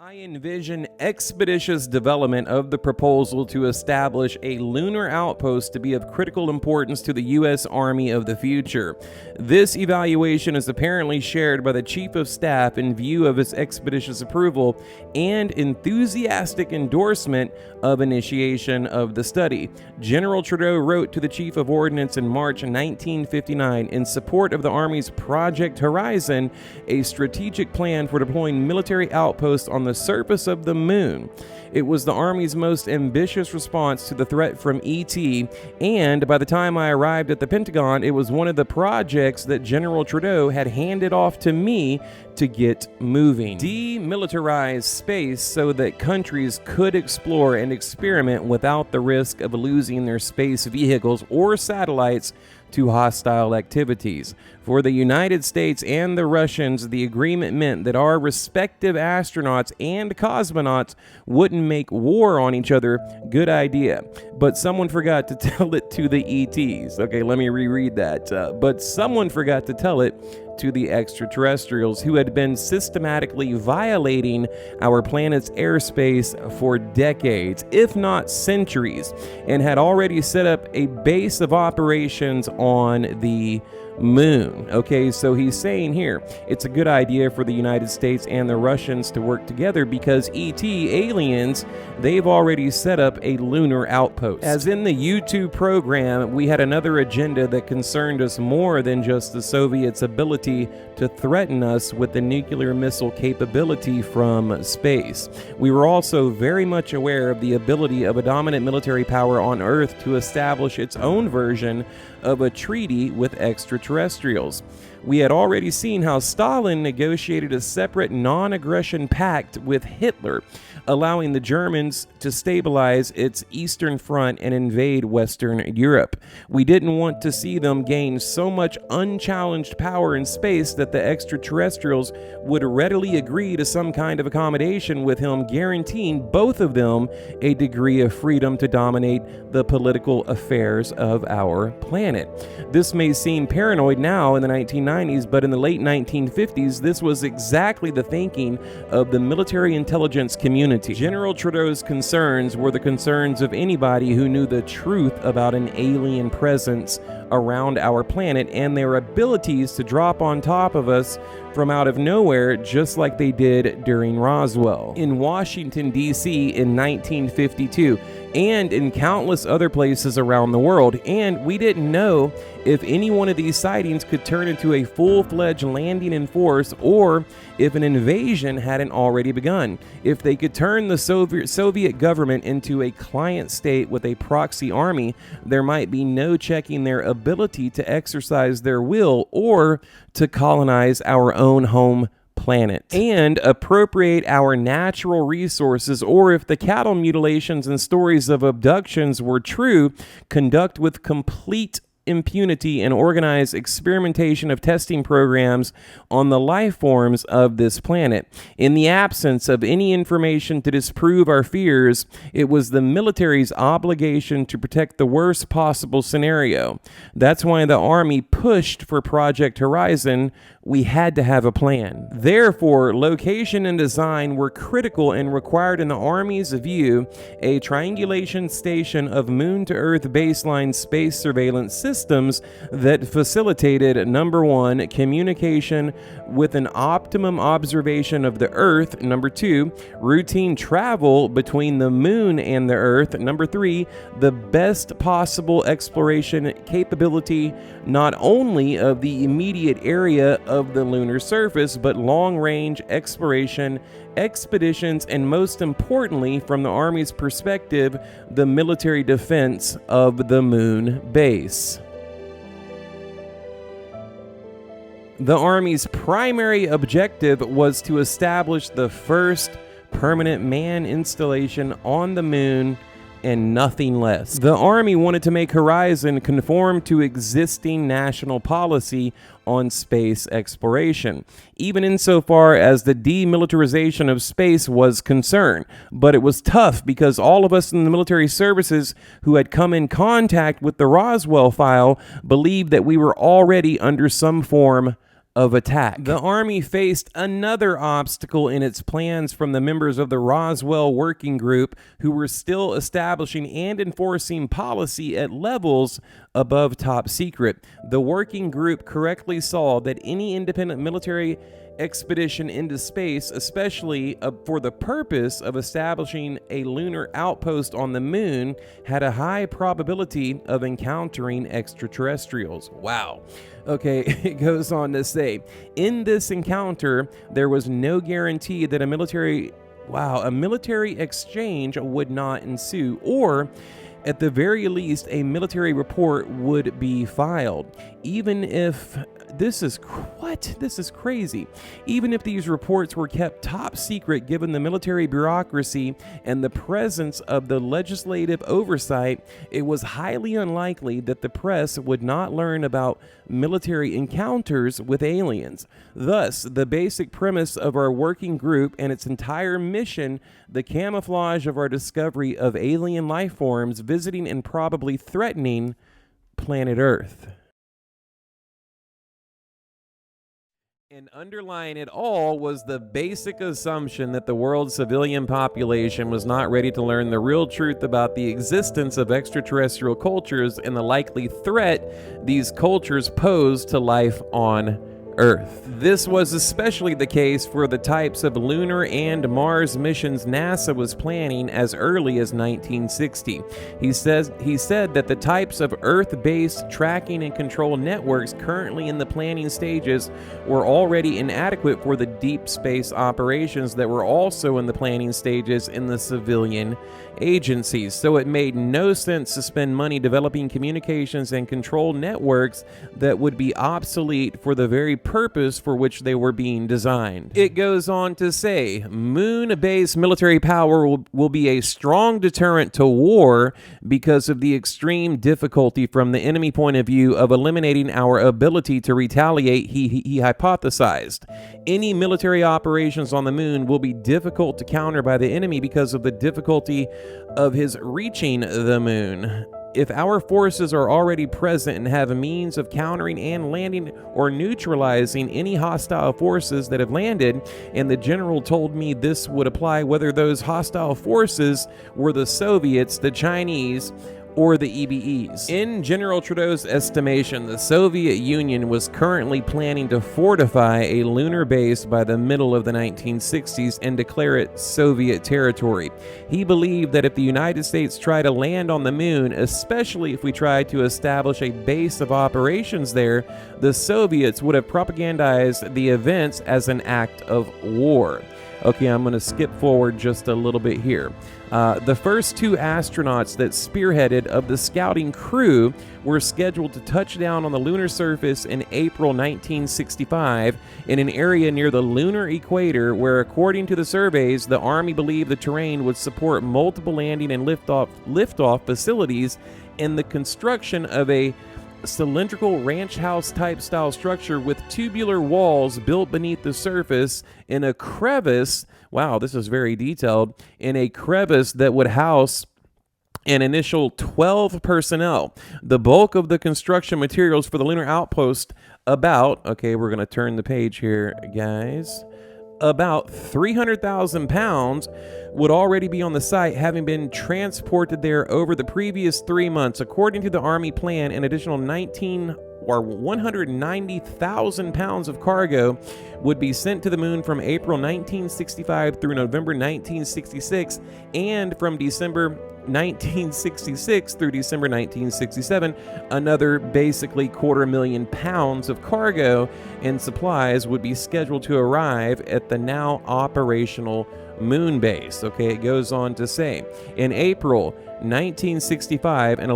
I envision expeditious development of the proposal to establish a lunar outpost to be of critical importance to the U.S. Army of the future. This evaluation is apparently shared by the Chief of Staff in view of his expeditious approval and enthusiastic endorsement of initiation of the study. General Trudeau wrote to the Chief of Ordnance in March 1959 in support of the Army's Project Horizon, a strategic plan for deploying military outposts on the surface of the moon. It was the Army's most ambitious response to the threat from ET, and by the time I arrived at the Pentagon, it was one of the projects that General Trudeau had handed off to me to get moving. Demilitarize space so that countries could explore and experiment without the risk of losing their space vehicles or satellites to hostile activities. For the United States and the Russians, the agreement meant that our respective astronauts and cosmonauts wouldn't make war on each other. Good idea. But someone forgot to tell it to the ETs. Okay, let me reread that. But someone forgot to tell it to the extraterrestrials who had been systematically violating our planet's airspace for decades, if not centuries, and had already set up a base of operations on the moon. Okay, so he's saying here it's a good idea for the United States and the Russians to work together because ET aliens, they've already set up a lunar outpost. As in the U2 program, we had another agenda that concerned us more than just the Soviets' ability to threaten us with the nuclear missile capability from space. We were also very much aware of the ability of a dominant military power on Earth to establish its own version of a treaty with extraterrestrials. We had already seen how Stalin negotiated a separate non-aggression pact with Hitler, allowing the Germans to stabilize its eastern front and invade Western Europe. We didn't want to see them gain so much unchallenged power in space that the extraterrestrials would readily agree to some kind of accommodation with him, guaranteeing both of them a degree of freedom to dominate the political affairs of our planet. This may seem paranoid now in the 1990s, but in the late 1950s, this was exactly the thinking of the military intelligence community. General Trudeau's concerns were the concerns of anybody who knew the truth about an alien presence around our planet and their abilities to drop on top of us from out of nowhere, just like they did during Roswell, in Washington, D.C. in 1952, and in countless other places around the world. And we didn't know if any one of these sightings could turn into a full-fledged landing in force or if an invasion hadn't already begun. If they could turn the Soviet government into a client state with a proxy army, there might be no checking their ability to exercise their will or to colonize our own home planet and appropriate our natural resources, or if the cattle mutilations and stories of abductions were true, conduct with complete impunity and organize experimentation of testing programs on the life forms of this planet. In the absence of any information to disprove our fears, it was the military's obligation to protect the worst possible scenario. That's why the Army pushed for Project Horizon. We had to have a plan. Therefore, location and design were critical and required, in the Army's view, a triangulation station of moon-to-Earth baseline space surveillance systems that facilitated, number one, communication with an optimum observation of the Earth, number two, routine travel between the moon and the Earth, number three, the best possible exploration capability not only of the immediate area of the lunar surface, but long-range exploration expeditions, and most importantly, from the Army's perspective, the military defense of the moon base. The Army's primary objective was to establish the first permanent man installation on the moon and nothing less. The Army wanted to make Horizon conform to existing national policy on space exploration, even insofar as the demilitarization of space was concerned. But it was tough because all of us in the military services who had come in contact with the Roswell file believed that we were already under some form of attack. The Army faced another obstacle in its plans from the members of the Roswell Working Group, who were still establishing and enforcing policy at levels above top secret. The working group correctly saw that any independent military expedition into space, especially for the purpose of establishing a lunar outpost on the moon, had a high probability of encountering extraterrestrials. Wow. Okay, it goes on to say, in this encounter, there was no guarantee that a military exchange would not ensue, or at the very least, a military report would be filed. Even if this is crazy. Even if these reports were kept top secret, given the military bureaucracy and the presence of the legislative oversight, it was highly unlikely that the press would not learn about military encounters with aliens. Thus, the basic premise of our working group and its entire mission, the camouflage of our discovery of alien life forms visiting and probably threatening planet Earth. And underlying it all was the basic assumption that the world's civilian population was not ready to learn the real truth about the existence of extraterrestrial cultures and the likely threat these cultures pose to life on Earth. This was especially the case for the types of lunar and Mars missions NASA was planning as early as 1960. He said that the types of Earth-based tracking and control networks currently in the planning stages were already inadequate for the deep space operations that were also in the planning stages in the civilian agencies. So it made no sense to spend money developing communications and control networks that would be obsolete for the very purpose for which they were being designed. It goes on to say, moon-based military power will be a strong deterrent to war because of the extreme difficulty from the enemy point of view of eliminating our ability to retaliate, he hypothesized. Any military operations on the moon will be difficult to counter by the enemy because of the difficulty of his reaching the moon. If our forces are already present and have a means of countering and landing or neutralizing any hostile forces that have landed, and the general told me this would apply whether those hostile forces were the Soviets, the Chinese, or the EBEs. In General Trudeau's estimation, the Soviet Union was currently planning to fortify a lunar base by the middle of the 1960s and declare it Soviet territory. He believed that if the United States tried to land on the moon, especially if we tried to establish a base of operations there, the Soviets would have propagandized the events as an act of war. Okay, I'm going to skip forward just a little bit here. The first two astronauts that spearheaded of the scouting crew were scheduled to touch down on the lunar surface in April 1965 in an area near the lunar equator where, according to the surveys, the Army believed the terrain would support multiple landing and liftoff facilities and the construction of a cylindrical ranch house type style structure with tubular walls built beneath the surface in a crevice. Wow, this is very detailed. In a crevice that would house an initial 12 personnel. The bulk of the construction materials for the lunar outpost, okay, we're going to turn the page here, guys. About 300,000 pounds would already be on the site, having been transported there over the previous 3 months. According to the Army plan, an additional 190,000 pounds of cargo would be sent to the moon from April 1965 through November 1966, and from December 1966 through December 1967, another basically 250,000 pounds of cargo and supplies would be scheduled to arrive at the now operational moon base. Okay, it goes on to say, in April 1965, a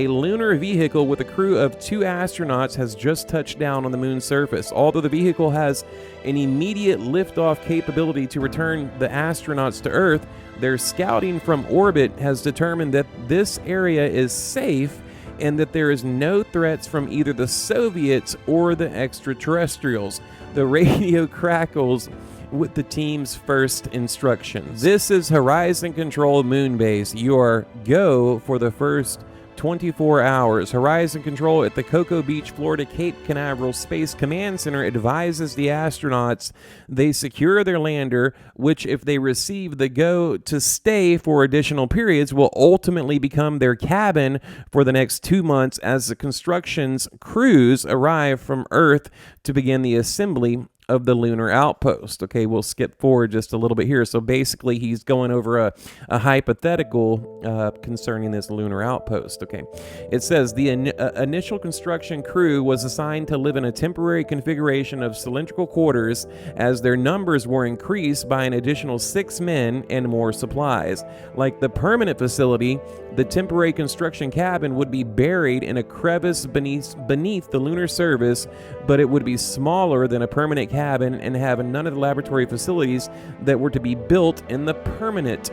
lunar vehicle with a crew of 2 astronauts has just touched down on the moon's surface. Although the vehicle has an immediate liftoff capability to return the astronauts to Earth, their scouting from orbit has determined that this area is safe and that there is no threats from either the Soviets or the extraterrestrials. The radio crackles with the team's first instructions. This is Horizon Control Moon Base. You are go for the first 24 hours. Horizon Control at the Cocoa Beach, Florida Cape Canaveral Space Command Center advises the astronauts they secure their lander, which, if they receive the go to stay for additional periods, will ultimately become their cabin for the next 2 months as the construction's crews arrive from Earth to begin the assembly of the lunar outpost. Okay, we'll skip forward just a little bit here. So basically, he's going over a hypothetical concerning this lunar outpost. Okay, it says the initial construction crew was assigned to live in a temporary configuration of cylindrical quarters as their numbers were increased by an additional 6 men and more supplies. Like the permanent facility, the temporary construction cabin would be buried in a crevice beneath the lunar surface, but it would be smaller than a permanent cabin and have none of the laboratory facilities that were to be built in the permanent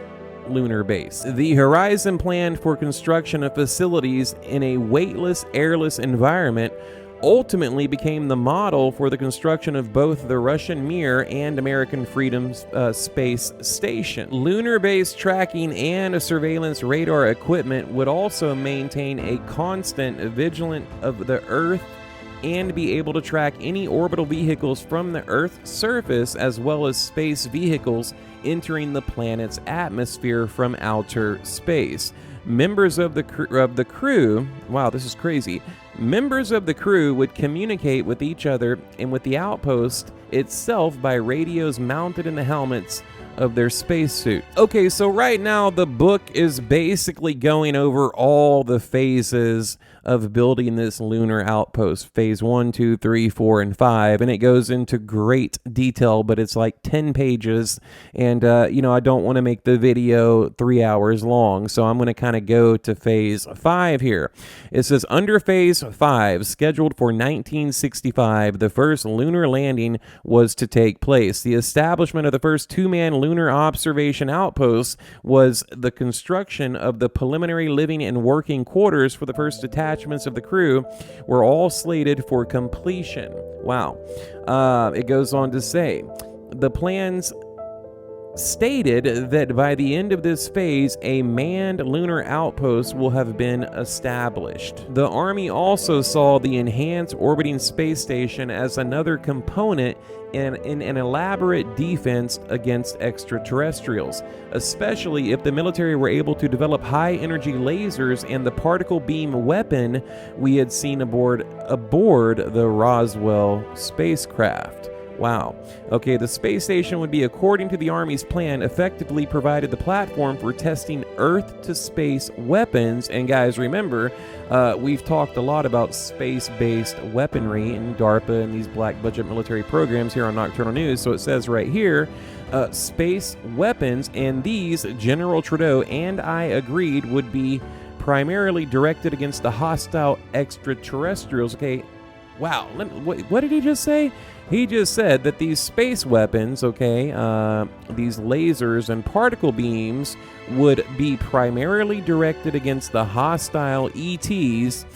lunar base. The Horizon planned for construction of facilities in a weightless, airless environment ultimately became the model for the construction of both the Russian Mir and American Freedom Space Station. Lunar-based tracking and surveillance radar equipment would also maintain a constant vigilance of the Earth and be able to track any orbital vehicles from the Earth's surface, as well as space vehicles entering the planet's atmosphere from outer space. Members of the crew, wow, this is crazy. Members of the crew would communicate with each other and with the outpost itself by radios mounted in the helmets of their spacesuit. Okay, so right now the book is basically going over all the phases of building this lunar outpost. Phase 1, 2, 3, 4, and 5. And it goes into great detail, but it's like 10 pages. And, I don't want to make the video 3 hours long. So I'm going to kind of go to phase 5 here. It says, under phase 5, scheduled for 1965, the first lunar landing was to take place. The establishment of the first 2-man lunar observation outpost was the construction of the preliminary living and working quarters for the first detachments of the crew were all slated for completion. Wow. It goes on to say, the plans stated that by the end of this phase, a manned lunar outpost will have been established. The Army also saw the enhanced orbiting space station as another component in an elaborate defense against extraterrestrials, especially if the military were able to develop high-energy lasers and the particle beam weapon we had seen aboard the Roswell spacecraft. Wow. Okay, the space station would be, according to the Army's plan, effectively provided the platform for testing Earth-to-space weapons. And guys, remember, we've talked a lot about space-based weaponry in DARPA and these black-budget military programs here on Nocturnal News. So it says right here, space weapons, and these, General Trudeau and I agreed, would be primarily directed against the hostile extraterrestrials. Okay, wow. What did he just say? He just said that these space weapons, these lasers and particle beams would be primarily directed against the hostile ETs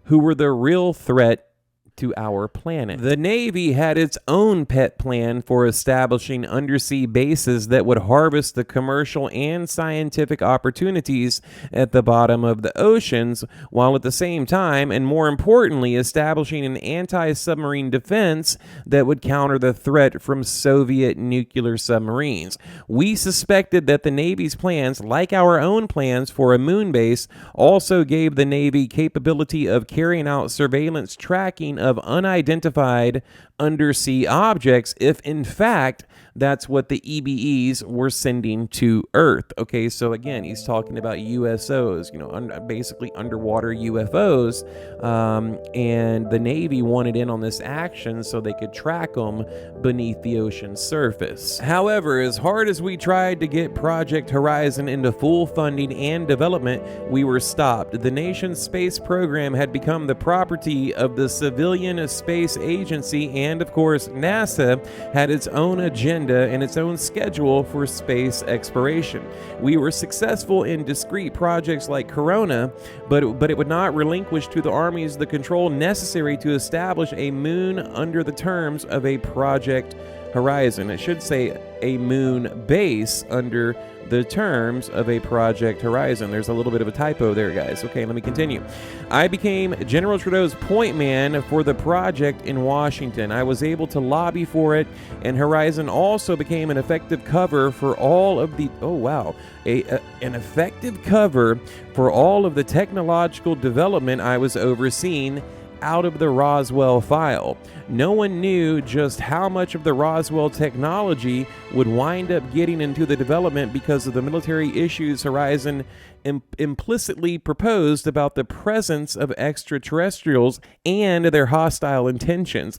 who were the real threat to our planet. The Navy had its own pet plan for establishing undersea bases that would harvest the commercial and scientific opportunities at the bottom of the oceans, while at the same time, and more importantly, establishing an anti-submarine defense that would counter the threat from Soviet nuclear submarines. We suspected that the Navy's plans, like our own plans for a moon base, also gave the Navy capability of carrying out surveillance tracking of unidentified undersea objects if, in fact, that's what the EBEs were sending to Earth. Okay, so again, he's talking about USOs, basically underwater UFOs, and the Navy wanted in on this action so they could track them beneath the ocean's surface. However, as hard as we tried to get Project Horizon into full funding and development, we were stopped. The nation's space program had become the property of the Civilian Space Agency, and of course, NASA had its own agenda and its own schedule for space exploration. We were successful in discrete projects like Corona, but it would not relinquish to the armies the control necessary to establish a moon under the terms of a Project Horizon. It should say a moon base under the terms of a Project Horizon. There's a little bit of a typo there, guys. Okay, let me continue. I became General Trudeau's point man for the project in Washington. I was able to lobby for it, and Horizon also became an effective cover for all of the, an effective cover for all of the technological development I was overseeing out of the Roswell file. No one knew just how much of the Roswell technology would wind up getting into the development because of the military issues Horizon implicitly proposed about the presence of extraterrestrials and their hostile intentions.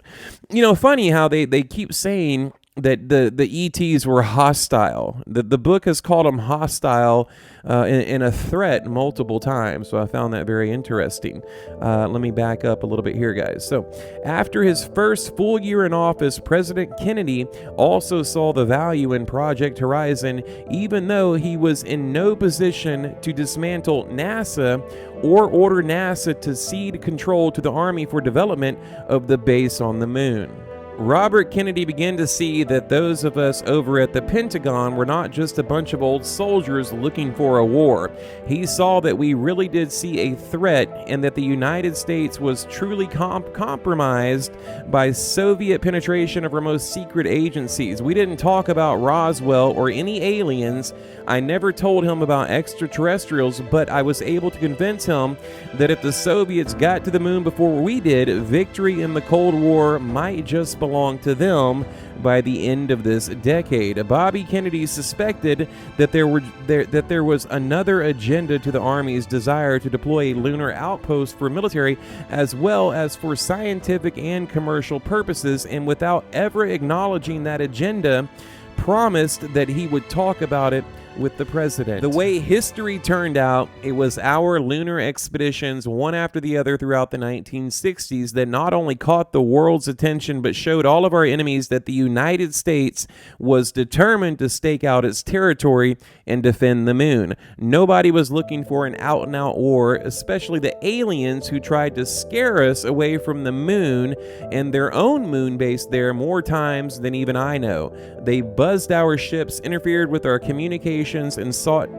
You know, funny how they keep saying that the ETs were hostile. The book has called them hostile and a threat multiple times, so I found that very interesting. Let me back up a little bit here, guys. So after his first full year in office, President Kennedy also saw the value in Project Horizon, even though he was in no position to dismantle NASA or order NASA to cede control to the Army for development of the base on the moon. Robert Kennedy began to see that those of us over at the Pentagon were not just a bunch of old soldiers looking for a war. He saw that we really did see a threat and that the United States was truly compromised by Soviet penetration of our most secret agencies. We didn't talk about Roswell or any aliens. I never told him about extraterrestrials, but I was able to convince him that if the Soviets got to the moon before we did, victory in the Cold War might just belong to them by the end of this decade. Bobby Kennedy suspected that there was another agenda to the Army's desire to deploy a lunar outpost for military as well as for scientific and commercial purposes, and without ever acknowledging that agenda, promised that he would talk about it with the president. The way history turned out, it was our lunar expeditions, one after the other throughout the 1960s, that not only caught the world's attention, but showed all of our enemies that the United States was determined to stake out its territory and defend the moon. Nobody was looking for an out-and-out war, especially the aliens who tried to scare us away from the moon and their own moon base there more times than even I know. They buzzed our ships, interfered with our communications, and sought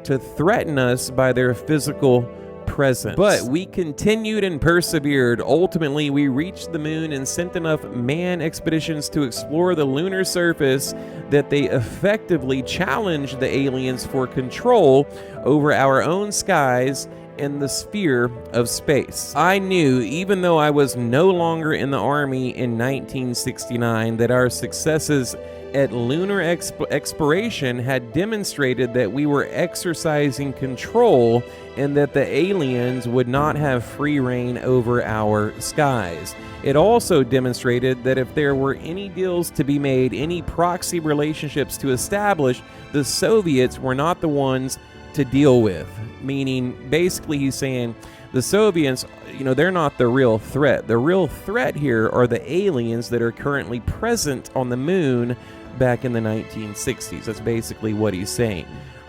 to threaten us by their physical presence. But we continued and persevered. Ultimately, we reached the moon and sent enough manned expeditions to explore the lunar surface that they effectively challenged the aliens for control over our own skies in the sphere of space. I knew, even though I was no longer in the Army in 1969, that our successes at lunar exploration had demonstrated that we were exercising control and that the aliens would not have free reign over our skies. It also demonstrated that if there were any deals to be made, any proxy relationships to establish, the Soviets were not the ones to deal with. Meaning, basically he's saying the Soviets, they're not the real threat. The real threat here are the aliens that are currently present on the moon back in the 1960s. That's basically what he's saying.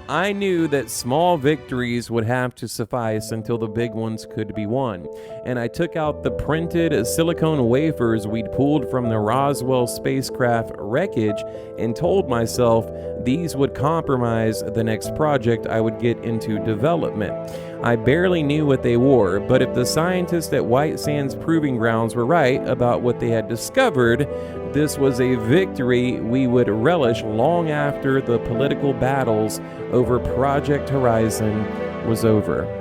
I knew that small victories would have to suffice until the big ones could be won, and I took out the printed silicone wafers we'd pulled from the Roswell spacecraft wreckage and told myself these would compromise the next project I would get into development. I barely knew what they were, but if the scientists at White Sands Proving Grounds were right about what they had discovered, this was a victory we would relish long after the political battles over Project Horizon was over.